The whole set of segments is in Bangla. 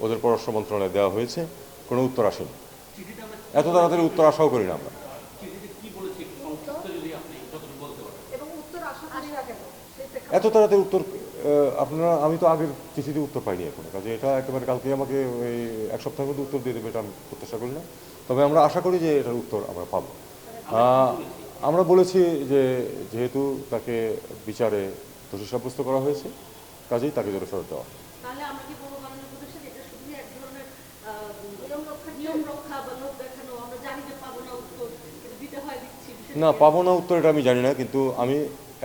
ওদের পররাষ্ট্র মন্ত্রণালয়ে দেওয়া হয়েছে, কোনো উত্তর আসেনি। এত তাড়াতাড়ি উত্তর আশাও করি না আমরা। এত তাড়াতাড়ি উত্তর আপনারা, আমি তো আগের চিঠিতে উত্তর পাইনি এখনো, কাজে এটা একেবারে কালকে আমাকে ওই এক সপ্তাহের মধ্যে উত্তর দিয়ে দেবে এটা আমি প্রত্যাশা করি না। তবে আমরা আশা করি যে এটার উত্তর আমরা পাবো। আমরা বলেছি যে যেহেতু তাকে বিচারে দোষী সাব্যস্ত করা হয়েছে, কাজেই তাকে জেলে ফেরত দেওয়া। না, পাবো না উত্তর এটা আমি জানি না, কিন্তু আমি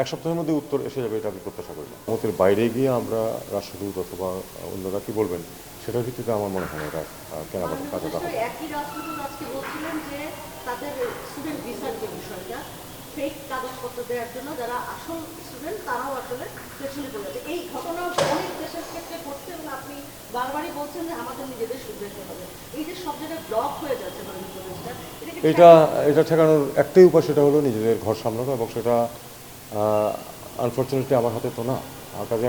এক সপ্তাহের মধ্যে উত্তর এসে যাবে এটা আমি প্রত্যাশা করি না। আমাদের বাইরে গিয়ে আমরা রাষ্ট্রদূত অথবা অন্যরা কি বলবেন সেটার ভিত্তিতে আমার মনে হয় এটা কেনা কাজটা হবে। একই রাষ্ট্রদূত আজকে বলছিলেন যে তাদের স্টুডেন্ট ভিসার যে বিষয়টা, ফেক কাগজপত্র দেওয়ার জন্য যারা আসল স্টুডেন্ট তারাও আসলে পেছনে পড়ে যাচ্ছে। এই ঘটনা অনেক দেশের ক্ষেত্রে ঘটছে এবং আপনি বারবারই বলছেন যে আমাদের নিজেদের শুধরাতে হবে। এই যে সব জায়গায় ব্লক হয়ে যাচ্ছে এটা ঠেকানোর একটাই উপায়, সেটা হলো নিজেদের ঘর সামলানো, এবং সেটা আনফর্চুনেটলি আমার হাতে তো না। কাজে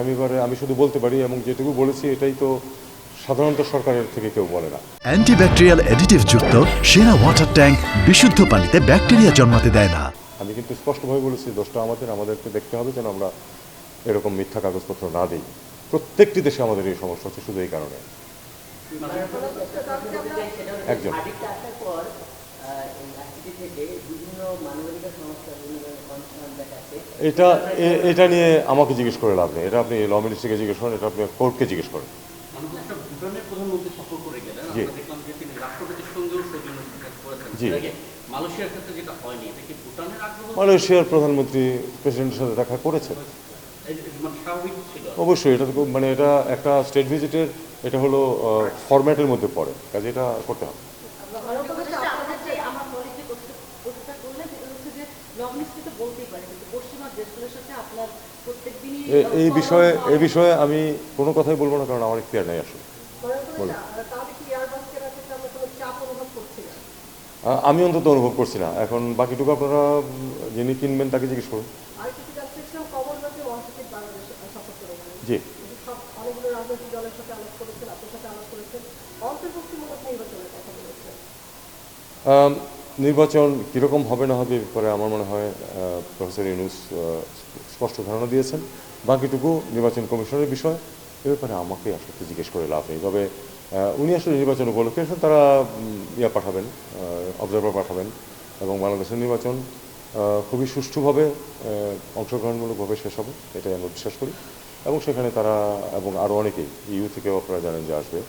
আমি শুধু বলতে পারি, এবং যেটুকু বলেছি এটাই তো সাধারণত সরকারের থেকে কেউ বলে না। অ্যান্টিব্যাকটেরিয়াল অ্যাডিটিভ যুক্ত সেরা ওয়াটার ট্যাঙ্ক বিশুদ্ধ পানিতে ব্যাকটেরিয়া জন্মাতে দেয় না। আমি কিন্তু স্পষ্টভাবে বলেছি দোষটা আমাদেরকে দেখতে হবে যেন আমরা এরকম মিথ্যা কাগজপত্র না দিই। প্রত্যেকটি দেশে আমাদের এই সমস্যা হচ্ছে শুধু এই কারণে। একজন এটা নিয়ে আমাকে জিজ্ঞেস করে লাভ নেই, এটা আপনি ল মিনিস্ট্রিকে জিজ্ঞেস করেন, এটা আপনি কোর্টকে জিজ্ঞেস করেন। জি, মালয়েশিয়ার প্রধানমন্ত্রী প্রেসিডেন্টের সাথে দেখা করেছেন, অবশ্যই। এটা এটা একটা স্টেট ভিজিটের, এটা হলো ফরম্যাটের মধ্যে পড়ে, কাজে এটা করতে হবে। এই বিষয়ে আমি কোনো কথাই বলবো না, কারণ আমার ইখতিয়ার নেই আসলে। আমি অন্তত অনুভব করছি না। এখন বাকিটুকু আপনারা যিনি কিনবেন তাকে জিজ্ঞেস করুন। জি, নির্বাচন কীরকম হবে না হবে ব্যাপারে আমার মনে হয় প্রফেসর ইউনূস স্পষ্ট ধারণা দিয়েছেন। বাকিটুকু নির্বাচন কমিশনের বিষয়, এ ব্যাপারে আমাকে আসলে জিজ্ঞেস করে লাভ নেই। তবে উনি আসলে নির্বাচন উপলক্ষে তারা পাঠাবেন, অবজারভার পাঠাবেন, এবং বাংলাদেশের নির্বাচন খুবই সুষ্ঠুভাবে অংশগ্রহণমূলকভাবে শেষ হবে, এটাই আমরা বিশ্বাস করি। এবং সেখানে তারা এবং আরও অনেকেই ইউ থেকেও আপনারা জানেন যে আসবে,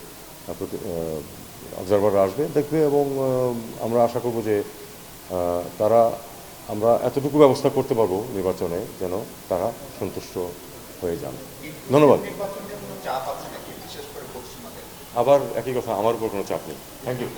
অবজারভাররা আসবে, দেখবে, এবং আমরা আশা করব যে আমরা এতটুকু ব্যবস্থা করতে পারবো নির্বাচনে যেন তারা সন্তুষ্ট হয়ে যান। ধন্যবাদ। আবার একই কথা, আমার উপর কোনো চাপ নেই। Thank you.